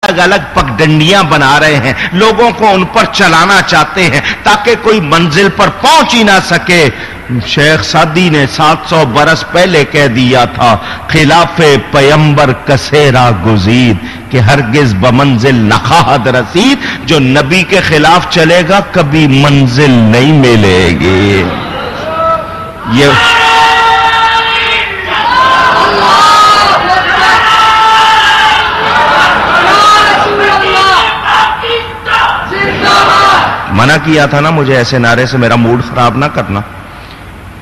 الگ الگ پگڈنڈیاں بنا رہے ہیں، لوگوں کو ان پر چلانا چاہتے ہیں تاکہ کوئی منزل پر پہنچ ہی نہ سکے۔ شیخ سعدی نے 700 برس پہلے کہہ دیا تھا، خلاف پیمبر کسیرا گزید کہ ہرگز بمنزل نخواہد رسید، جو نبی کے خلاف چلے گا کبھی منزل نہیں ملے گی۔ یہ منع کیا تھا نا مجھے ایسے نعرے سے میرا موڈ خراب نہ کرنا،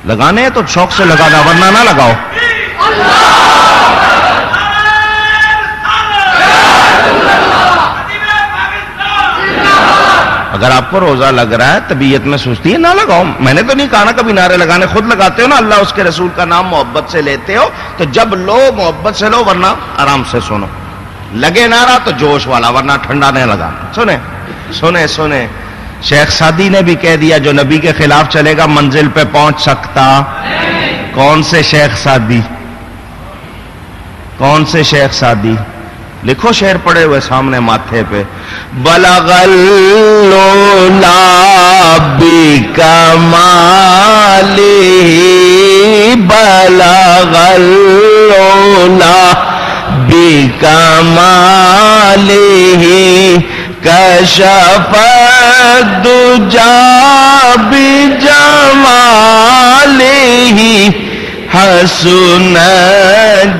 لگانے ہیں تو شوق سے لگانا ورنہ نہ لگاؤ۔ اگر آپ کو روزہ لگ رہا ہے، طبیعت میں سستی ہے، نہ لگاؤ۔ میں نے تو نہیں کہا نا کبھی نعرے لگانے، خود لگاتے ہو نا، اللہ اس کے رسول کا نام محبت سے لیتے ہو تو جب لو محبت سے لو، ورنہ آرام سے سنو۔ لگے نعرہ تو جوش والا، ورنہ ٹھنڈا نہیں لگانا۔ سنیں سنیں سنیں، شیخ سعدی نے بھی کہہ دیا جو نبی کے خلاف چلے گا منزل پہ پہنچ سکتا۔ کون سے شیخ سعدی؟ کون سے شیخ سعدی؟ لکھو شعر پڑے ہوئے سامنے ماتھے پہ۔ بلغ اللولا بکمالہ، بلغ اللولا بکمالہ، کشف الدجى بجمالہ، حسن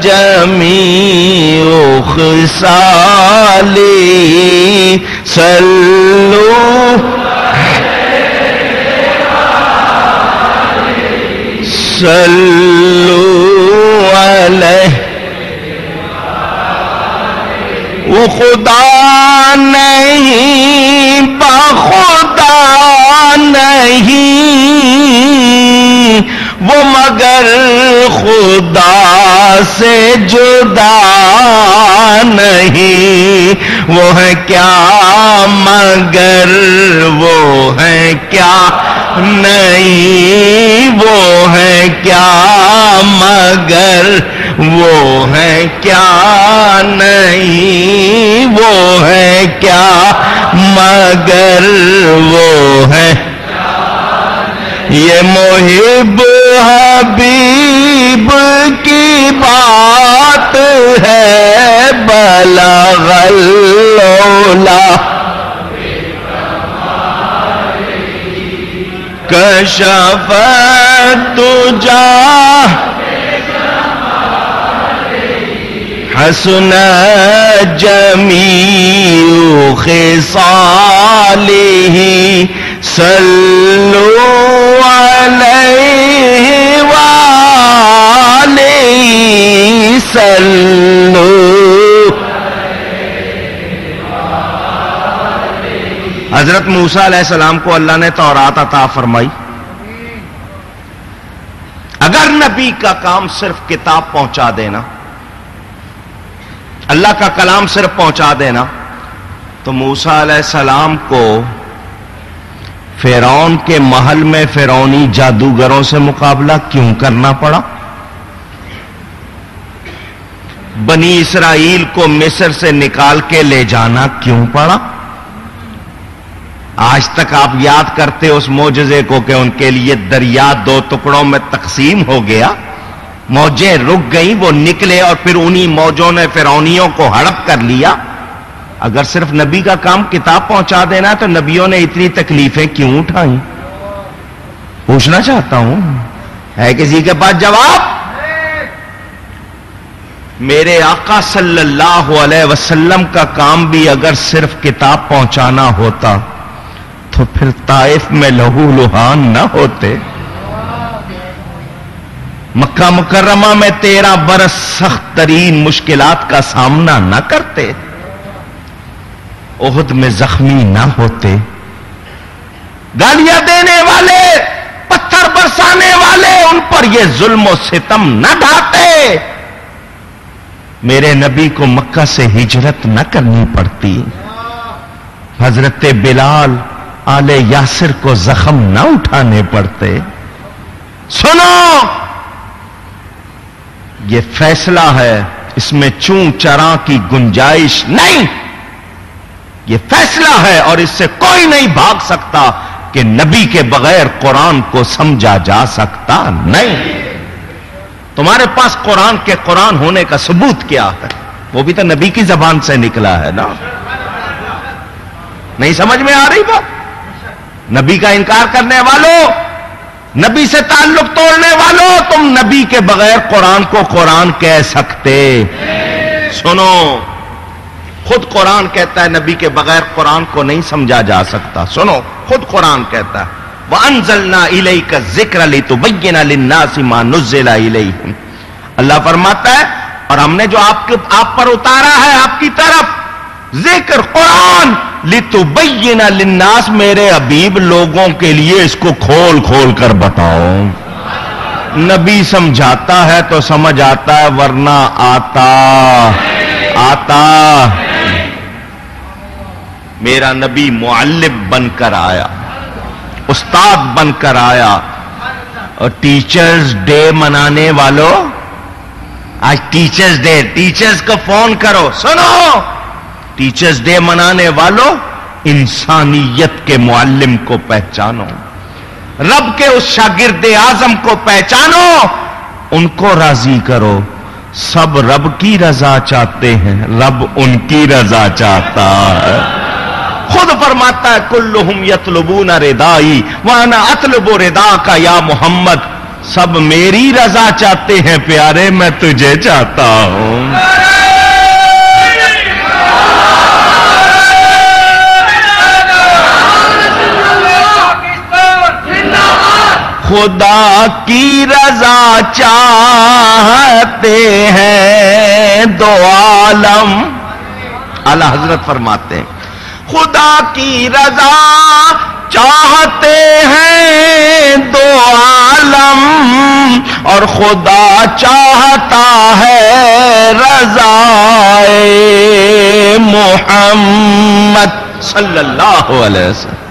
جمیع خصالہ، صلو علیہ۔ وہ خدا نہیں بخدا نہیں، وہ مگر خدا سے جدا نہیں، وہ ہے کیا مگر وہ ہے کیا نہیں، وہ ہے کیا مگر وہ ہے کیا نہیں، وہ ہے کیا مگر وہ ہے۔ یہ محب حبیب کی بات ہے، بلغ اللولا کشف الدجى حسن جمیع خصالہ، صلو علیہ وآلہ، صلو۔ حضرت موسیٰ علیہ السلام کو اللہ نے تورات عطا فرمائی۔ اگر نبی کا کام صرف کتاب پہنچا دینا، اللہ کا کلام صرف پہنچا دینا، تو موسیٰ علیہ السلام کو فرعون کے محل میں فرعونی جادوگروں سے مقابلہ کیوں کرنا پڑا؟ بنی اسرائیل کو مصر سے نکال کے لے جانا کیوں پڑا؟ آج تک آپ یاد کرتے اس معجزے کو کہ ان کے لیے دریا 2 ٹکڑوں میں تقسیم ہو گیا، موجیں رک گئیں، وہ نکلے اور پھر انہی موجوں نے فرعونیوں کو ہڑپ کر لیا۔ اگر صرف نبی کا کام کتاب پہنچا دینا تو نبیوں نے اتنی تکلیفیں کیوں اٹھائیں؟ پوچھنا چاہتا ہوں، ہے کسی کے پاس جواب؟ میرے آقا صلی اللہ علیہ وسلم کا کام بھی اگر صرف کتاب پہنچانا ہوتا تو پھر طائف میں لہو لہان نہ ہوتے، مکہ مکرمہ میں 13 برس سخت ترین مشکلات کا سامنا نہ کرتے، احد میں زخمی نہ ہوتے، گالیاں دینے والے، پتھر برسانے والے ان پر یہ ظلم و ستم نہ ڈھاتے، میرے نبی کو مکہ سے ہجرت نہ کرنی پڑتی، حضرت بلال آل یاسر کو زخم نہ اٹھانے پڑتے۔ سنو، یہ فیصلہ ہے، اس میں چوں چراں کی گنجائش نہیں۔ یہ فیصلہ ہے اور اس سے کوئی نہیں بھاگ سکتا کہ نبی کے بغیر قرآن کو سمجھا جا سکتا نہیں. تمہارے پاس قرآن کے قرآن ہونے کا ثبوت کیا ہے؟ وہ بھی تو نبی کی زبان سے نکلا ہے نا. نہیں سمجھ میں آ رہی بات؟ نبی کا انکار کرنے والوں، نبی سے تعلق توڑنے والوں، تم نبی کے بغیر قرآن کو قرآن کہہ سکتے؟ سنو، خود قرآن کہتا ہے نبی کے بغیر قرآن کو نہیں سمجھا جا سکتا. سنو، خود قرآن کہتا ہے وَأَنزَلْنَا إِلَيْكَ الذِّكْرَ لِتُبَيِّنَ لِلنَّاسِ مَا نُزِّلَ إِلَيْهِمْ. اللہ فرماتا ہے اور ہم نے جو آپ پر اتارا ہے آپ کی طرف ذکر قرآن، لِتُبَيِّنَ لِلنَّاسِ، میرے حبیب لوگوں کے لیے اس کو کھول کھول کر بتاؤ. نبی سمجھاتا ہے تو سمجھ آتا ہے، ورنہ آتا میرا نبی معلم بن کر آیا، استاد بن کر آیا. اور ٹیچرز ڈے منانے والوں، آج ٹیچرز ڈے، ٹیچرز کو فون کرو. سنو، ٹیچرز ڈے منانے والوں، انسانیت کے معلم کو پہچانو، رب کے اس شاگرد اعظم کو پہچانو، ان کو راضی کرو. سب رب کی رضا چاہتے ہیں، رب ان کی رضا چاہتا ہے. خود فرماتا ہے کلہم یطلبون ردائی وانا اطلب رداک یا محمد. سب میری رضا چاہتے ہیں پیارے، میں تجھے چاہتا ہوں. خدا کی رضا چاہتے ہیں دو عالم. اعلیٰ حضرت فرماتے ہیں خدا کی رضا چاہتے ہیں دو عالم، اور خدا چاہتا ہے رضائے محمد صلی اللہ علیہ وسلم.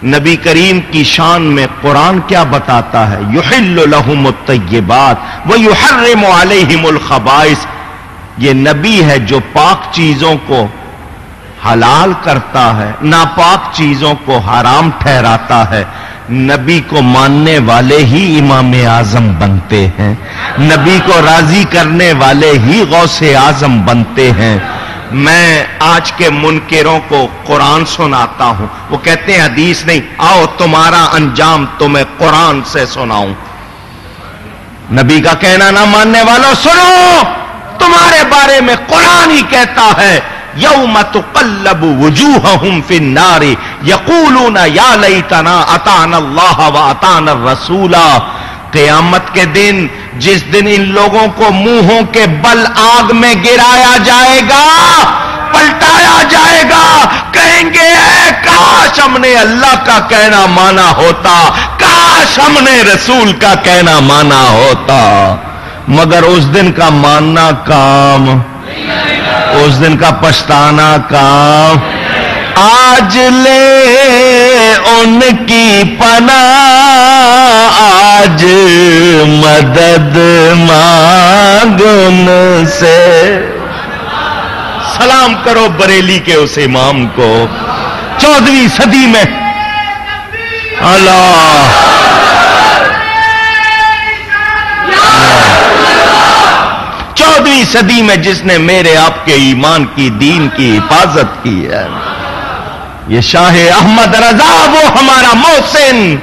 نبی کریم کی شان میں قرآن کیا بتاتا ہے؟ یحل لہم الطیبات ویحرم علیہم الخبائث. یہ نبی ہے جو پاک چیزوں کو حلال کرتا ہے، ناپاک چیزوں کو حرام ٹھہراتا ہے. نبی کو ماننے والے ہی امام اعظم بنتے ہیں، نبی کو راضی کرنے والے ہی غوث اعظم بنتے ہیں. میں آج کے منکروں کو قرآن سناتا ہوں، وہ کہتے ہیں حدیث نہیں، آؤ تمہارا انجام تمہیں قرآن سے سناؤں. نبی کا کہنا نہ ماننے والوں سنو، تمہارے بارے میں قرآن ہی کہتا ہے یوم تقلب وجوہہم فی النار یقولون یا لیتنا اطعنا اللہ واطعنا الرسول. قیامت کے دن، جس دن ان لوگوں کو منہوں کے بل آگ میں گرایا جائے گا، پلٹایا جائے گا، کہیں گے اے کاش ہم نے اللہ کا کہنا مانا ہوتا، کاش ہم نے رسول کا کہنا مانا ہوتا. مگر اس دن کا ماننا کام، اس دن کا پچھتانا کام. آج لے ان کی پناہ، آج مدد مانگ ان سے. سلام کرو بریلی کے اس امام کو 14ویں صدی میں. اللہ 14ویں صدی میں جس نے میرے آپ کے ایمان کی، دین کی حفاظت کی ہے. یہ شاہ احمد رضا، وہ ہمارا محسن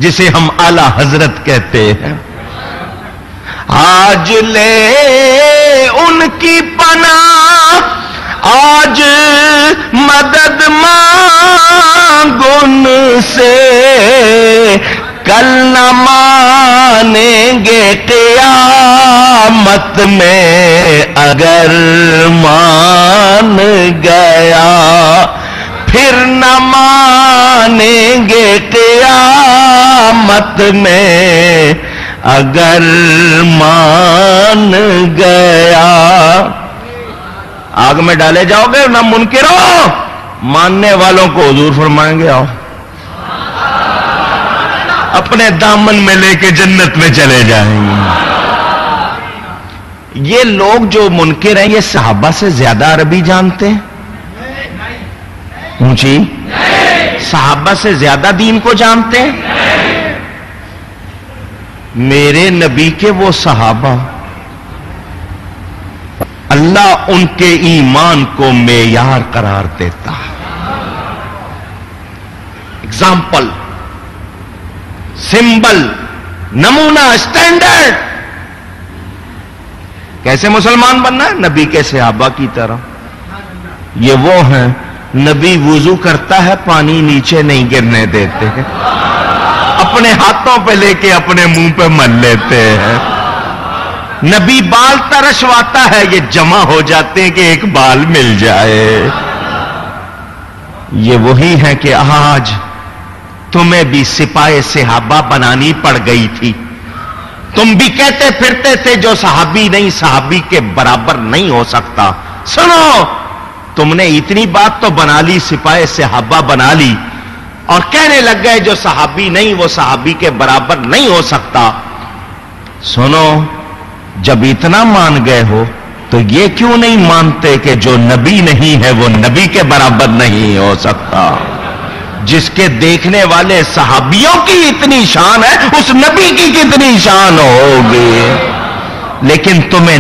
جسے ہم اعلی حضرت کہتے ہیں. آج لے ان کی پناہ، آج مدد مانگ ان سے، کل نہ مانیں گے قیامت میں، اگر مان گیا پھر نہ مانیں گے قیامت میں، اگر مان گیا. آگ میں ڈالے جاؤ گے نہ منکرو، ماننے والوں کو حضور فرمائیں گے آؤ اپنے دامن میں لے کے جنت میں چلے جائیں گے. یہ لوگ جو منکر ہیں یہ صحابہ سے زیادہ عربی جانتے ہیں. اونچی؟ صحابہ سے زیادہ دین کو جانتے ہیں؟ میرے نبی کے وہ صحابہ، اللہ ان کے ایمان کو معیار قرار دیتا ہے۔ اگزامپل، سمبل، نمونہ، اسٹینڈرڈ۔ کیسے مسلمان بننا ہے؟ نبی کے صحابہ کی طرح۔ یہ وہ ہیں، نبی وضو کرتا ہے پانی نیچے نہیں گرنے دیتے ہیں، اپنے ہاتھوں پہ لے کے اپنے منہ پہ مل لیتے ہیں۔ نبی بال ترشواتا ہے، یہ جمع ہو جاتے ہیں کہ ایک بال مل جائے۔ یہ وہی ہے کہ آج تمہیں بھی سپاہ صحابہ بنانی پڑ گئی تھی۔ تم بھی کہتے پھرتے تھے جو صحابی نہیں صحابی کے برابر نہیں ہو سکتا۔ سنو، تم نے اتنی بات تو بنا لی، سپاہ صحابہ بنا لی، اور کہنے لگ گئے جو صحابی نہیں وہ صحابی کے برابر نہیں ہو سکتا۔ سنو، جب اتنا مان گئے ہو تو یہ کیوں نہیں مانتے کہ جو نبی نہیں ہے وہ نبی کے برابر نہیں ہو سکتا؟ جس کے دیکھنے والے صحابیوں کی اتنی شان ہے، اس نبی کی کتنی شان ہوگی؟ لیکن تمہیں